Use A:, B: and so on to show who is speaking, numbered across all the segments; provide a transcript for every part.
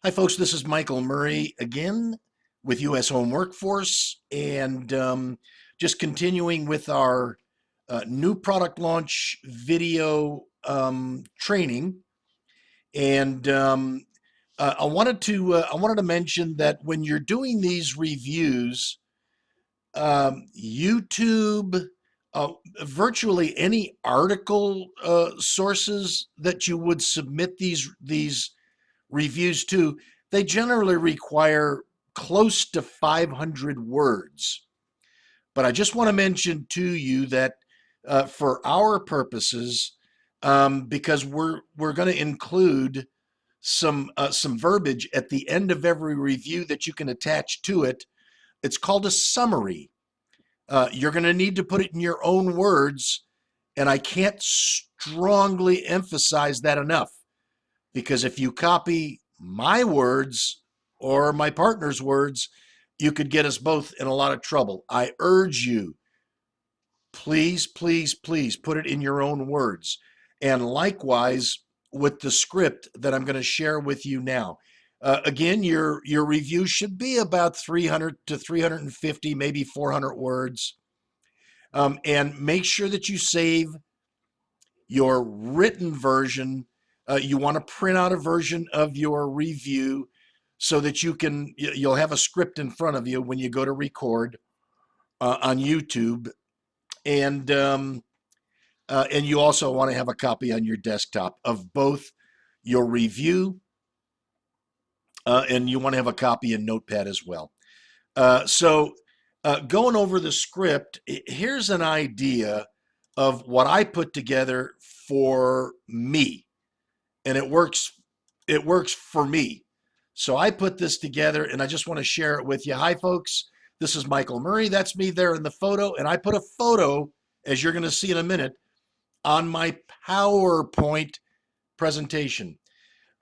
A: Hi, folks. This is Michael Murray again with U.S. Home Workforce, and just continuing with our new product launch video training. And I wanted to mention that when you're doing these reviews, YouTube, virtually any article sources that you would submit these reviews to, they generally require close to 500 words. But I just want to mention to you that for our purposes, because we're going to include some verbiage at the end of every review that you can attach to it. It's called a summary. You're going to need to put it in your own words, and I can't strongly emphasize that enough. Because if you copy my words or my partner's words, you could get us both in a lot of trouble. I urge you, please, please, please put it in your own words. And likewise with the script that I'm going to share with you now. Again, your review should be about 300 to 350, maybe 400 words. And make sure that you save your written version. You want to print out a version of your review so that you'll have a script in front of you when you go to record on YouTube, and you also want to have a copy on your desktop of both your review, and you want to have a copy in Notepad as well. So going over the script, here's an idea of what I put together for me, and it works for me. So I put this together, and I just want to share it with you. Hi, folks. This is Michael Murray. That's me there in the photo, and I put a photo, as you're going to see in a minute, on my PowerPoint presentation.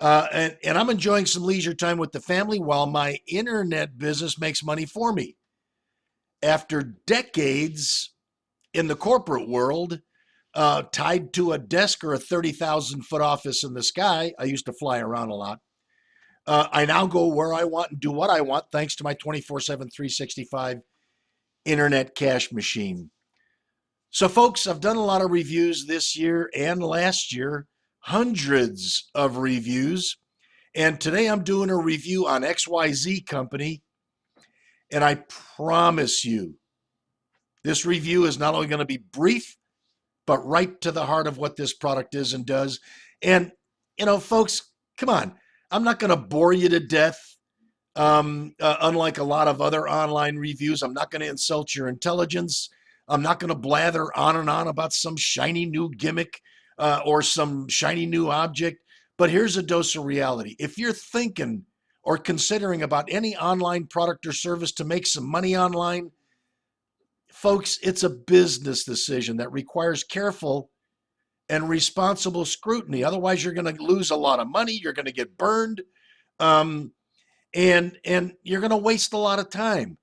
A: And I'm enjoying some leisure time with the family while my internet business makes money for me. After decades in the corporate world, tied to a desk or a 30,000-foot office in the sky, I used to fly around a lot. I now go where I want and do what I want thanks to my 24/7, 365 internet cash machine. So, folks, I've done a lot of reviews this year and last year, hundreds of reviews. And today I'm doing a review on XYZ Company. And I promise you, this review is not only going to be brief, but right to the heart of what this product is and does. And, folks, come on. I'm not going to bore you to death. Unlike a lot of other online reviews, I'm not going to insult your intelligence. I'm not going to blather on and on about some shiny new gimmick or some shiny new object. But here's a dose of reality. If you're thinking or considering about any online product or service to make some money online, folks, it's a business decision that requires careful and responsible scrutiny. Otherwise, you're going to lose a lot of money. You're going to get burned, and you're going to waste a lot of time.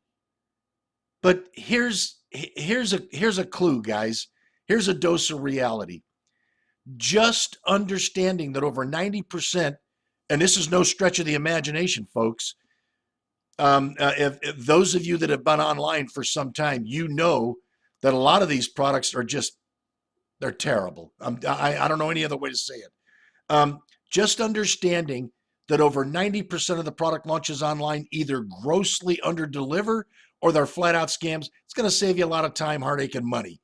A: But here's a clue, guys. Here's a dose of reality. Just understanding that over 90%, and this is no stretch of the imagination, folks. If those of you that have been online for some time, you know that a lot of these products are they're terrible. I don't know any other way to say it. Just understanding that over 90% of the product launches online either grossly underdeliver or they're flat out scams. It's going to save you a lot of time, heartache, and money.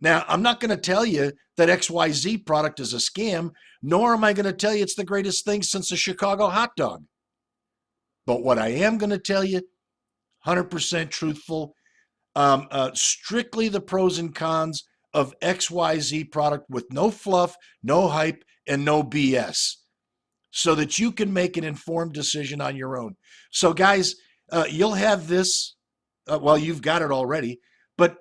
A: Now, I'm not going to tell you that XYZ product is a scam, nor am I going to tell you it's the greatest thing since the Chicago hot dog. But what I am going to tell you, 100% truthful, strictly the pros and cons of XYZ product with no fluff, no hype, and no BS, so that you can make an informed decision on your own. So, guys, you'll have this. Well, you've got it already, but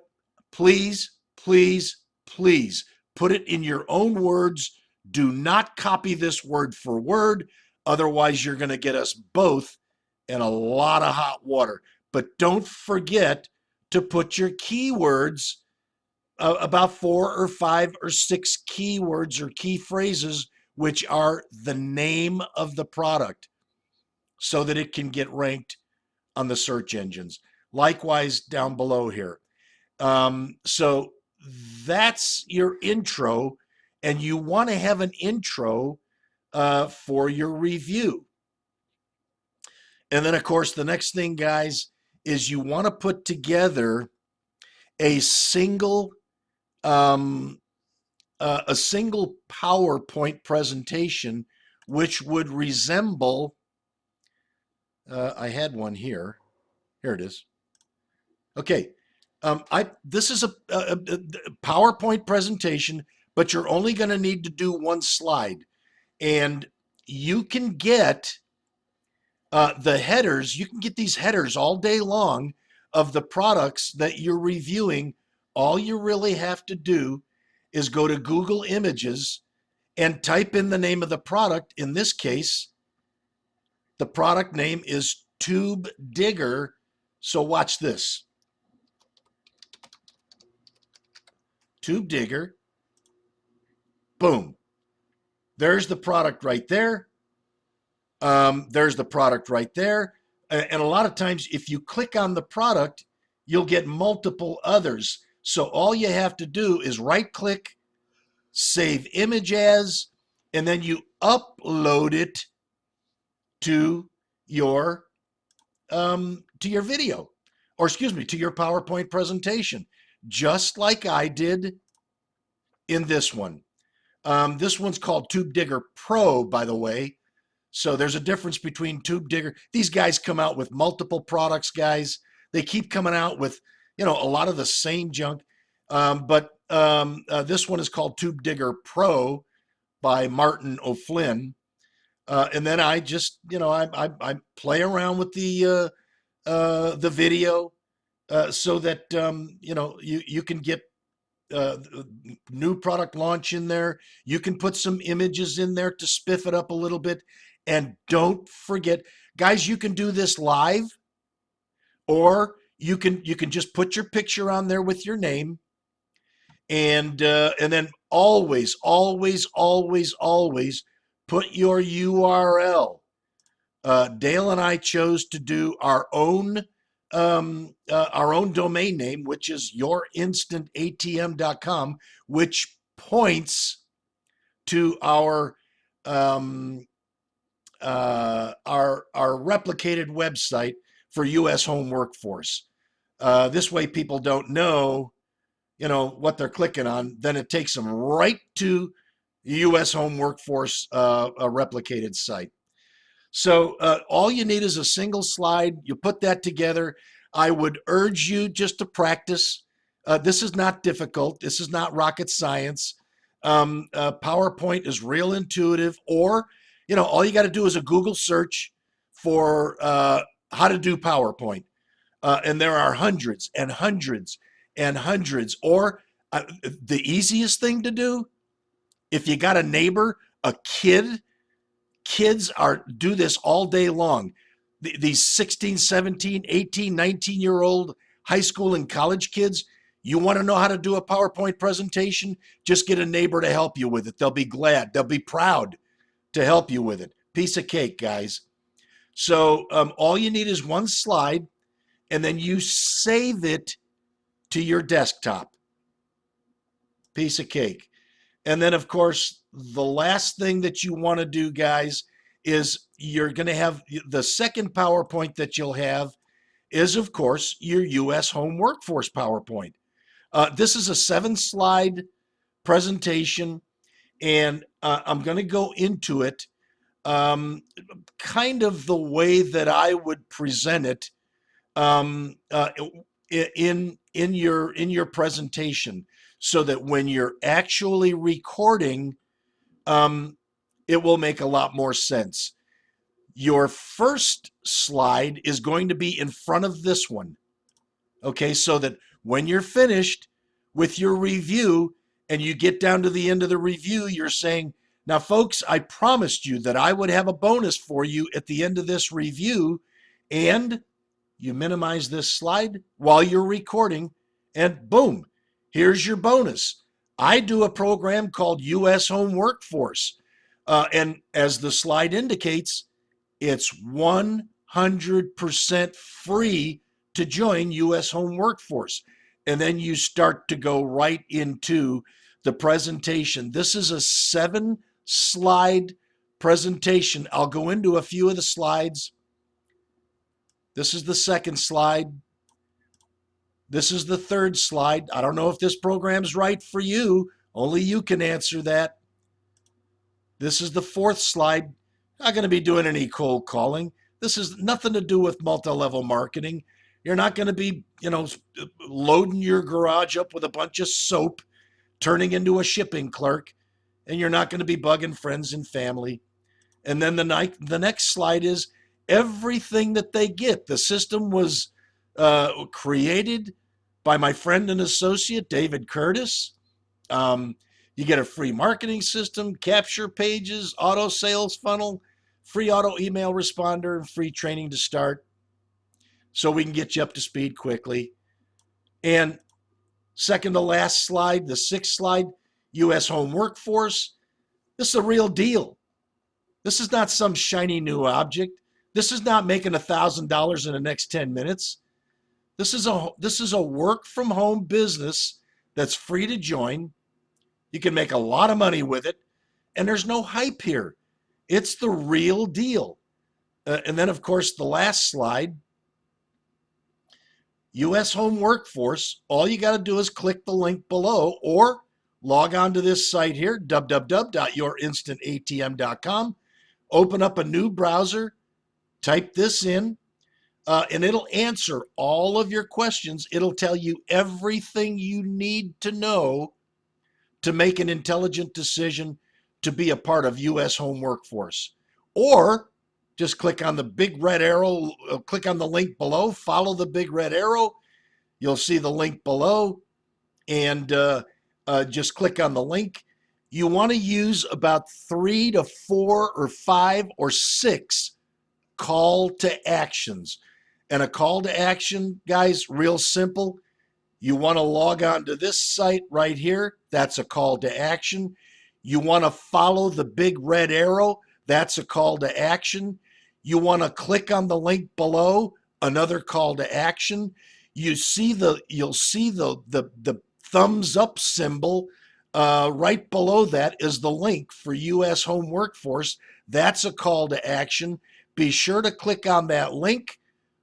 A: please, please, please put it in your own words. Do not copy this word for word. Otherwise, you're going to get us both in a lot of hot water. But don't forget to put your keywords, about 4 or 5 or 6 keywords or key phrases, which are the name of the product. so that it can get ranked on the search engines. Likewise, down below here. So that's your intro, and you want to have an intro for your review. And then, of course, the next thing, guys, is you want to put together a single PowerPoint presentation, which would resemble. I had one here. Here it is. Okay. This is a PowerPoint presentation, but you're only going to need to do one slide, and you can get the headers. You can get these headers all day long of the products that you're reviewing. All you really have to do is go to Google Images and type in the name of the product. In this case, the product name is Tube Digger. So watch this. Tube Digger. Boom. There's the product right there. There's the product right there. And a lot of times, if you click on the product, you'll get multiple others. So all you have to do is right click, save image as, and then you upload it to your video, or excuse me, to your PowerPoint presentation, just like I did in this one. This one's called Tube Digger Pro, by the way. So there's a difference between Tube Digger. These guys come out with multiple products, guys. They keep coming out with, a lot of the same junk. But this one is called Tube Digger Pro by Martin O'Flynn. And then I just, I play around with the video so that, you can get new product launch in there. You can put some images in there to spiff it up a little bit. And don't forget, guys, you can do this live, or you can just put your picture on there with your name, and then always put your URL. Dale and I chose to do our own domain name, which is yourinstantatm.com, which points to our replicated website for U.S. home workforce. This way people don't know, what they're clicking on. Then it takes them right to U.S. home workforce, a replicated site. So all you need is a single slide. You put that together. I would urge you just to practice. This is not difficult. This is not rocket science. PowerPoint is real intuitive, or all you got to do is a Google search for how to do PowerPoint. And there are hundreds and hundreds and hundreds. Or the easiest thing to do, if you got a neighbor, a kid, kids do this all day long. These 16, 17, 18, 19-year-old high school and college kids, you want to know how to do a PowerPoint presentation? Just get a neighbor to help you with it. They'll be glad. They'll be proud to help you with it. Piece of cake, guys. So all you need is one slide, and then you save it to your desktop. Piece of cake. And then, of course, the last thing that you want to do, guys, is you're going to have the second PowerPoint that you'll have is, of course, your U.S. home workforce PowerPoint. This is a 7-slide presentation, and I'm going to go into it kind of the way that I would present it in your presentation, so that when you're actually recording, it will make a lot more sense. Your first slide is going to be in front of this one, okay? So that when you're finished with your review and you get down to the end of the review, you're saying, now, folks, I promised you that I would have a bonus for you at the end of this review, and you minimize this slide while you're recording, and boom, here's your bonus. I do a program called U.S. Home Workforce. And as the slide indicates, It's 100% free to join U.S. Home Workforce. And then you start to go right into the presentation. This is a 7-slide presentation. I'll go into a few of the slides. This is the second slide. This is the third slide. I don't know if this program's right for you. Only you can answer that. This is the fourth slide. Not going to be doing any cold calling. This has nothing to do with multi-level marketing. You're not going to be, loading your garage up with a bunch of soap, turning into a shipping clerk, and you're not going to be bugging friends and family. And then the next slide is everything that they get. The system was created by my friend and associate, David Curtis. You get a free marketing system, capture pages, auto sales funnel, free auto email responder, and free training to start so we can get you up to speed quickly. And second to last slide, the sixth slide, U.S. Home Workforce. This is a real deal. This is not some shiny new object. This is not making $1,000 in the next 10 minutes. This is a work from home business that's free to join. You can make a lot of money with it, and there's no hype here. It's the real deal. And then, of course, the last slide, U.S. Home Workforce. All you got to do is click the link below or log on to this site here, www.yourinstantatm.com. Open up a new browser, type this in, and it'll answer all of your questions. It'll tell you everything you need to know to make an intelligent decision to be a part of U.S. Home Workforce. Or just click on the big red arrow, click on the link below, follow the big red arrow. You'll see the link below, and just click on the link. You want to use about 3 to 4 or 5 or 6 call to actions. And a call to action, guys, real simple. You want to log on to this site right here. That's a call to action. You want to follow the big red arrow. That's a call to action. You want to click on the link below. Another call to action. You'll see the thumbs up symbol. Right below that is the link for U.S. Home Workforce. That's a call to action. Be sure to click on that link.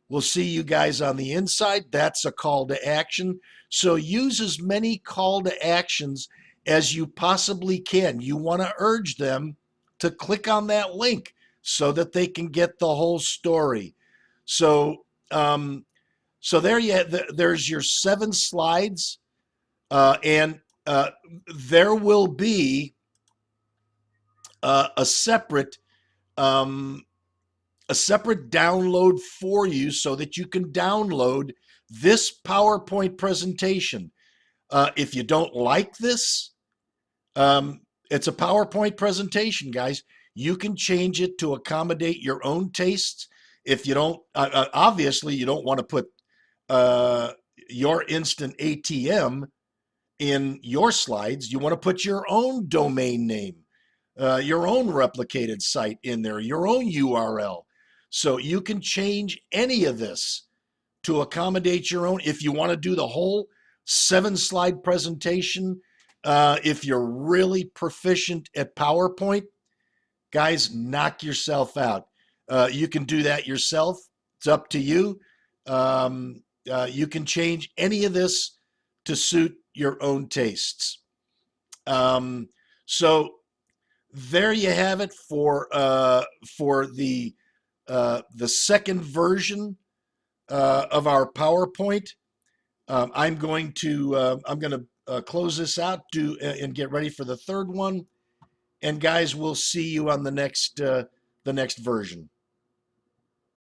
A: We'll see you guys on the inside. That's a call to action. So use as many call to actions as you possibly can. You want to urge them to click on that link so that they can get the whole story. So there's your 7 slides, and there will be a separate download for you so that you can download this PowerPoint presentation. If you don't like this, it's a PowerPoint presentation, guys. You can change it to accommodate your own tastes. If you don't, obviously you don't want to put your instant ATM in your slides. You want to put your own domain name, your own replicated site in there, your own URL. So you can change any of this to accommodate your own. If you want to do the whole 7-slide presentation, if you're really proficient at PowerPoint, guys, knock yourself out. You can do that yourself. It's up to you. You can change any of this to suit your own tastes. So there you have it for the second version of our PowerPoint. I'm going to close this out and get ready for the third one. And guys, we'll see you on the next version.